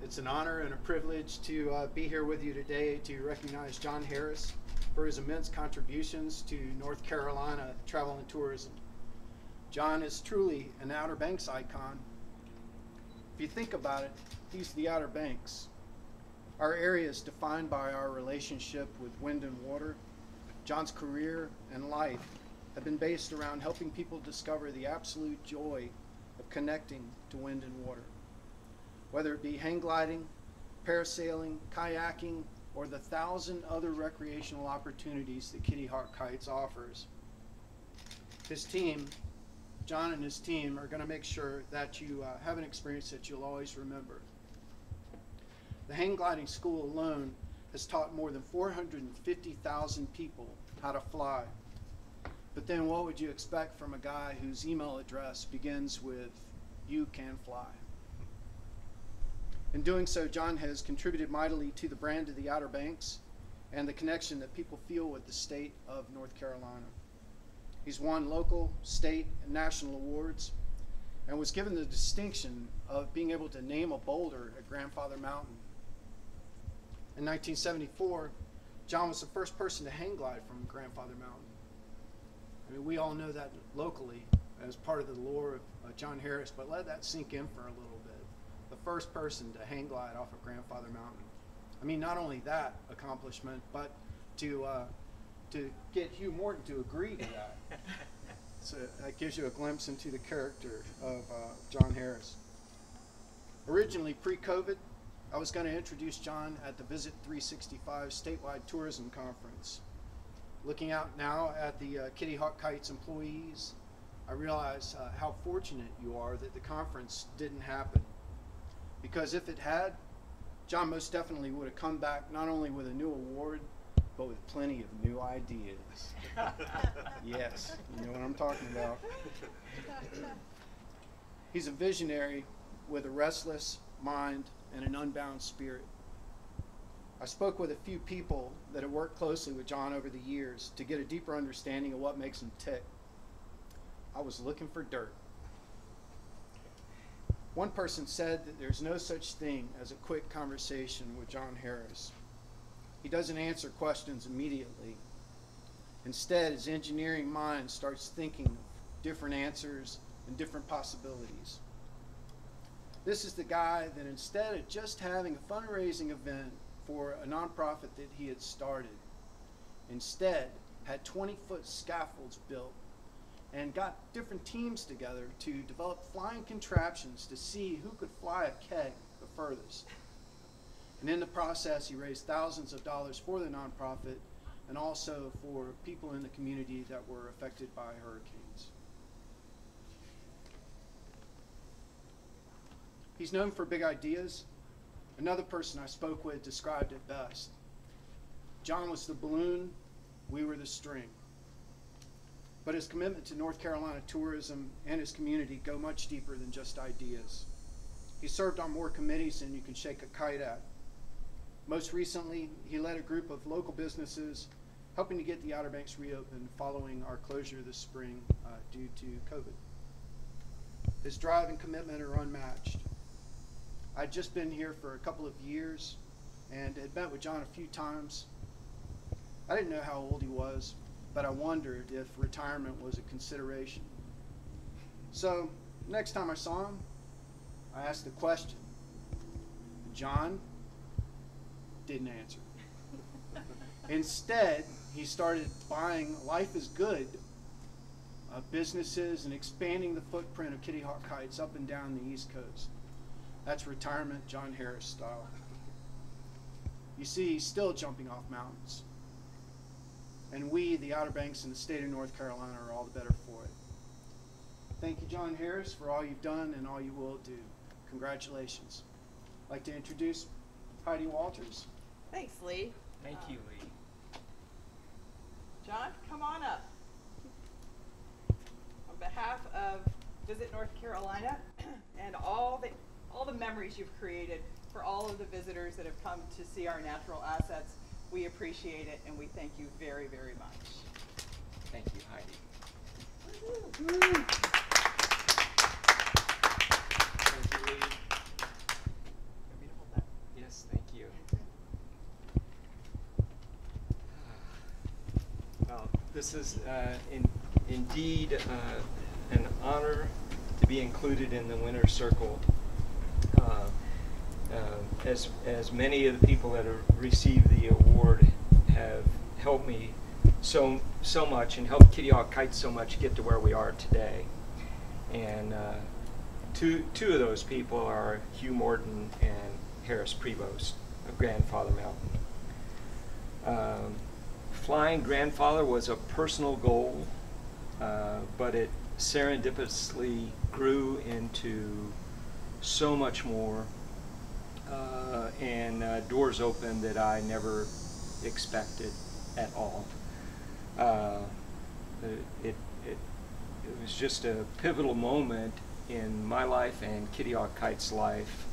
It's an honor and a privilege to be here with you today to recognize John Harris for his immense contributions to North Carolina travel and tourism. John is truly an Outer Banks icon. If you think about it, he's the Outer Banks. Our area is defined by our relationship with wind and water. John's career and life have been based around helping people discover the absolute joy of connecting to wind and water. Whether it be hang gliding, parasailing, kayaking, or the 1,000 other recreational opportunities that Kitty Hawk Kites offers. His team, John and his team, are going to make sure that you have an experience that you'll always remember. The hang gliding school alone has taught more than 450,000 people how to fly. But then what would you expect from a guy whose email address begins with, "You can fly"? In doing so, John has contributed mightily to the brand of the Outer Banks and the connection that people feel with the state of North Carolina. He's won local, state, and national awards and was given the distinction of being able to name a boulder at Grandfather Mountain. In 1974, John was the first person to hang glide from Grandfather Mountain. I mean, we all know that locally as part of the lore of John Harris, but let that sink in for a little bit. The first person to hang glide off of Grandfather Mountain. I mean, not only that accomplishment, but to get Hugh Morton to agree to that. So that gives you a glimpse into the character of John Harris. Originally, pre-COVID, I was going to introduce John at the Visit 365 statewide tourism conference. Looking out now at the Kitty Hawk Kites employees, I realize how fortunate you are that the conference didn't happen. Because if it had, John most definitely would have come back not only with a new award, but with plenty of new ideas. Yes, you know what I'm talking about. He's a visionary with a restless mind and an unbound spirit. I spoke with a few people that have worked closely with John over the years to get a deeper understanding of what makes him tick. I was looking for dirt. One person said that there's no such thing as a quick conversation with John Harris. He doesn't answer questions immediately. Instead, his engineering mind starts thinking of different answers and different possibilities. This is the guy that instead of just having a fundraising event for a nonprofit that he had started, instead had 20-foot scaffolds built and got different teams together to develop flying contraptions to see who could fly a keg the furthest. And in the process, he raised thousands of dollars for the nonprofit and also for people in the community that were affected by hurricanes. He's known for big ideas. Another person I spoke with described it best. John was the balloon, we were the string. But his commitment to North Carolina tourism and his community go much deeper than just ideas. He served on more committees than you can shake a kite at. Most recently, he led a group of local businesses helping to get the Outer Banks reopened following our closure this spring due to COVID. His drive and commitment are unmatched. I'd just been here for a couple of years and had met with John a few times. I didn't know how old he was, but I wondered if retirement was a consideration. So next time I saw him, I asked the question. John didn't answer. Instead, he started buying Life is Good businesses and expanding the footprint of Kitty Hawk Kites up and down the East Coast. That's retirement John Harris style. You see, he's still jumping off mountains. And we, the Outer Banks in the state of North Carolina, are all the better for it. Thank you, John Harris, for all you've done and all you will do. Congratulations. I'd like to introduce Heidi Walters. Thanks, Lee. Thank you, Lee. John, come on up. On behalf of Visit North Carolina and all the memories you've created for all of the visitors that have come to see our natural assets, we appreciate it and we thank you very, very much. Thank you, Heidi. Thank you, Lee. This is indeed an honor to be included in the winner's circle. As many of the people that have received the award have helped me so much and helped Kitty Hawk Kites so much get to where we are today. And two of those people are Hugh Morton and Harris Prevost of Grandfather Mountain. Flying Grandfather was a personal goal, but it serendipitously grew into so much more, and doors opened that I never expected at all. It was just a pivotal moment in my life and Kitty Hawk Kites' life.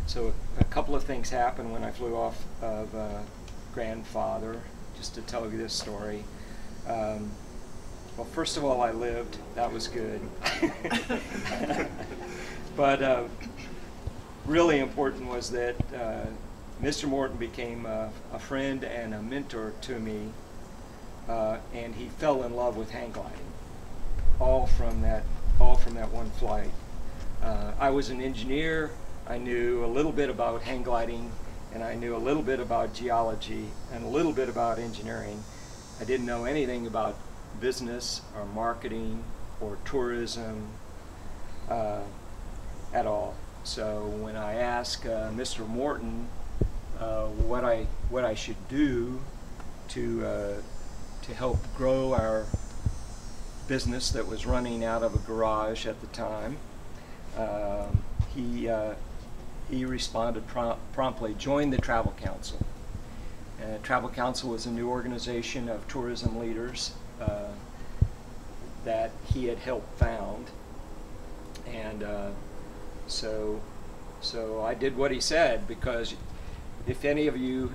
So a couple of things happened when I flew off of Grandfather, just to tell you this story. Well, first of all, I lived. That was good. But really important was that Mr. Morton became a friend and a mentor to me, and he fell in love with hang gliding, all from that one flight. I was an engineer. I knew a little bit about hang gliding, and I knew a little bit about geology and a little bit about engineering. I didn't know anything about business or marketing or tourism at all. So when I asked Mr. Morton what I should do to help grow our business that was running out of a garage at the time, he responded promptly, join the Travel Council. Travel Council was a new organization of tourism leaders that he had helped found, and so I did what he said, because if any of you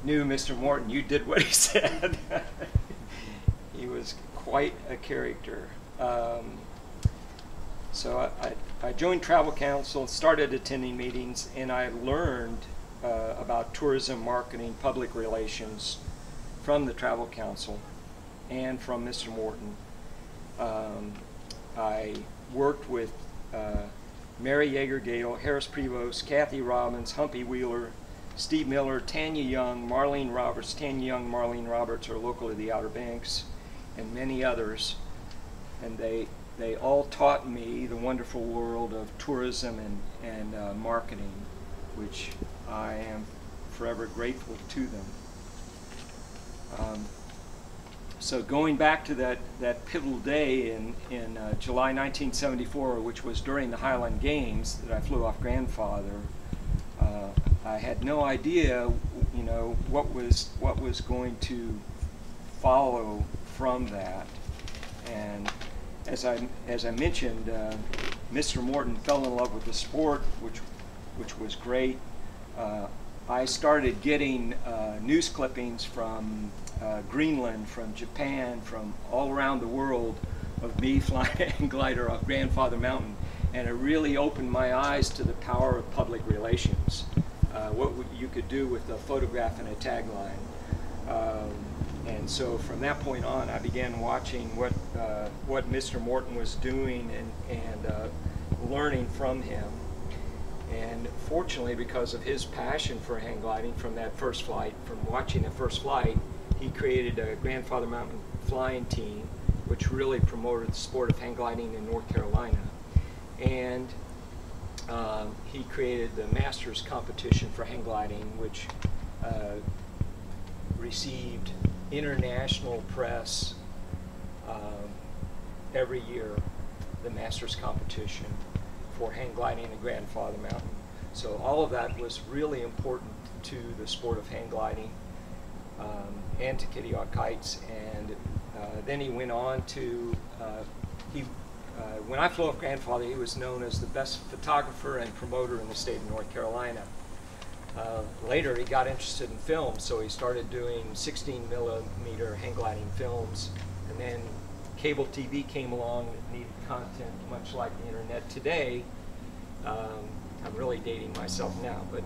knew Mr. Morton, you did what he said. He was quite a character. So I joined Travel Council, started attending meetings, and I learned about tourism marketing, public relations from the Travel Council and from Mr. Morton. I worked with Mary Yeager-Gale, Harris Prevost, Kathy Robbins, Humpy Wheeler, Steve Miller, Tanya Young, Marlene Roberts. Tanya Young, Marlene Roberts are local to the Outer Banks, and many others. And they all taught me the wonderful world of tourism and marketing, which I am forever grateful to them. So going back to that pivotal day in July 1974, which was during the Highland Games that I flew off Grandfather, I had no idea, you know, what was going to follow from that. And as I mentioned, Mr. Morton fell in love with the sport, which was great. I started getting news clippings from Greenland, from Japan, from all around the world of me flying a hang glider off Grandfather Mountain, and it really opened my eyes to the power of public relations. What you could do with a photograph and a tagline. And so from that point on, I began watching what Mr. Morton was doing and learning from him. And fortunately, because of his passion for hang gliding from that first flight, from watching the first flight, he created a Grandfather Mountain flying team, which really promoted the sport of hang gliding in North Carolina. And he created the Masters competition for hang gliding, which received international press every year, the Masters competition for hang gliding in Grandfather Mountain. So all of that was really important to the sport of hang gliding and to Kitty Hawk Kites. And then he went on to, when I flew off Grandfather, he was known as the best photographer and promoter in the state of North Carolina. Later he got interested in film, so he started doing 16mm hang gliding films, and then cable TV came along that needed content much like the internet today. I'm really dating myself now, but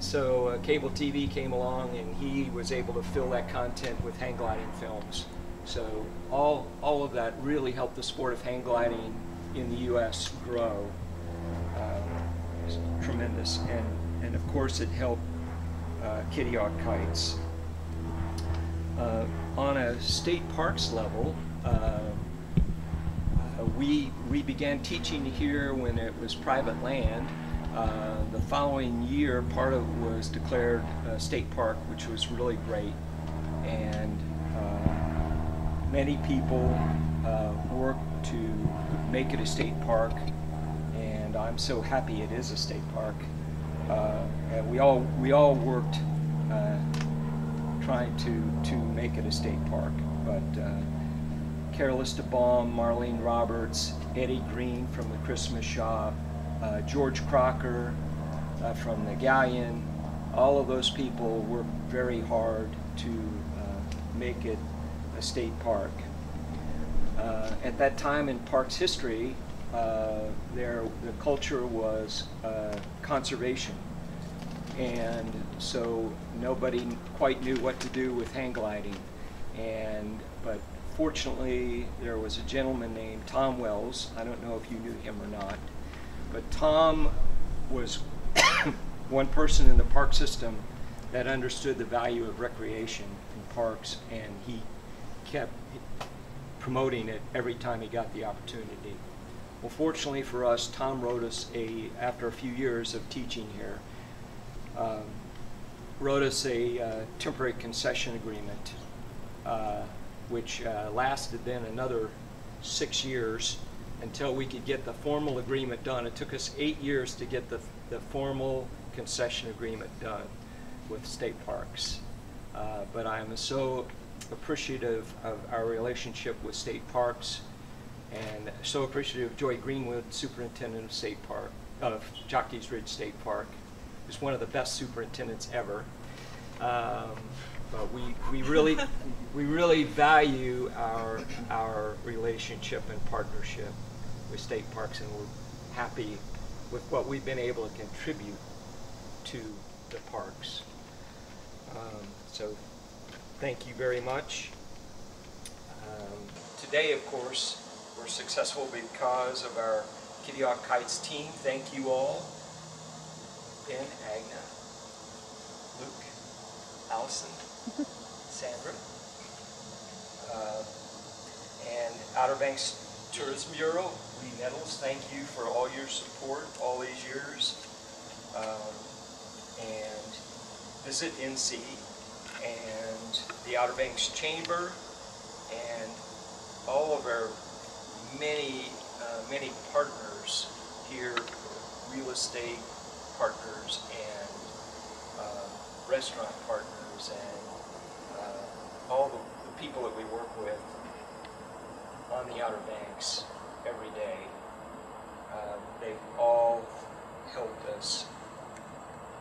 So cable TV came along, and he was able to fill that content with hang gliding films. So all of that really helped the sport of hang gliding in the U.S. grow. It's tremendous, and of course it helped Kitty Hawk kites. On a state parks level, we began teaching here when it was private land. The following year, part of it was declared a state park, which was really great, and many people worked to make it a state park, and I'm so happy it is a state park. And we all worked trying to make it a state park, but Carol Baum, Marlene Roberts, Eddie Green from the Christmas Shop, George Crocker from the Galleon, all of those people worked very hard to make it a state park. At that time in parks history, the culture was conservation, and so nobody quite knew what to do with hang gliding. But fortunately, there was a gentleman named Tom Wells. I don't know if you knew him or not, but Tom was one person in the park system that understood the value of recreation in parks, and he kept promoting it every time he got the opportunity. Well, fortunately for us, Tom wrote us after a few years of teaching here, wrote us a temporary concession agreement, which lasted then another 6 years until we could get the formal agreement done. It took us 8 years to get the formal concession agreement done with state parks. But I am so appreciative of our relationship with state parks, and so appreciative of Joy Greenwood, superintendent of Jockey's Ridge State Park, who's one of the best superintendents ever. But we really value our relationship and partnership with state parks, and we're happy with what we've been able to contribute to the parks. So thank you very much. Today, of course, we're successful because of our Kitty Hawk Kites team. Thank you all. Ben, Agna, Luke, Allison, Sandra, and Outer Banks Tourism Bureau, Lee Nettles, thank you for all your support all these years. And Visit NC and the Outer Banks Chamber and all of our many partners here, real estate partners and restaurant partners, and all the people that we work with on the Outer Banks every day. They've all helped us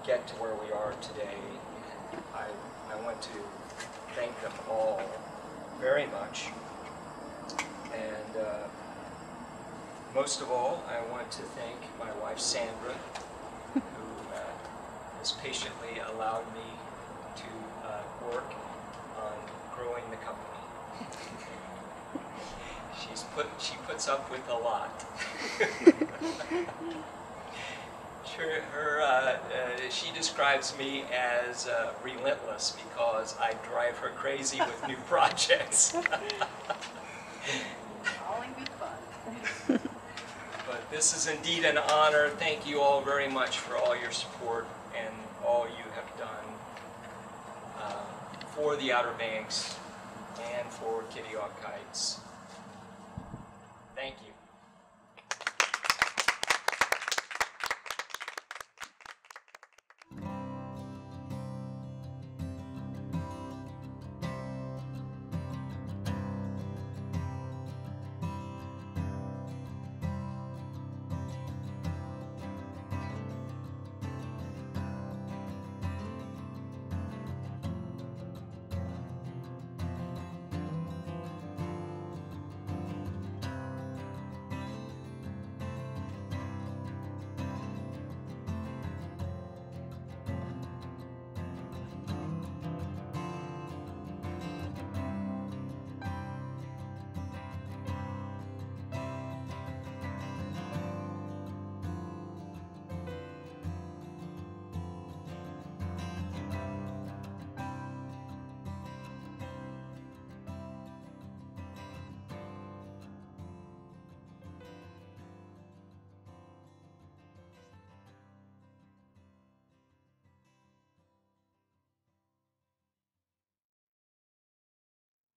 get to where we are today. I want to thank them all very much. And most of all, I want to thank my wife Sandra, who has patiently allowed me to work on growing the company. She puts up with a lot. She describes me as relentless because I drive her crazy with new projects. Calling me fun. But this is indeed an honor. Thank you all very much for all your support and all you have done for the Outer Banks and for Kitty Hawk Kites. Thank you.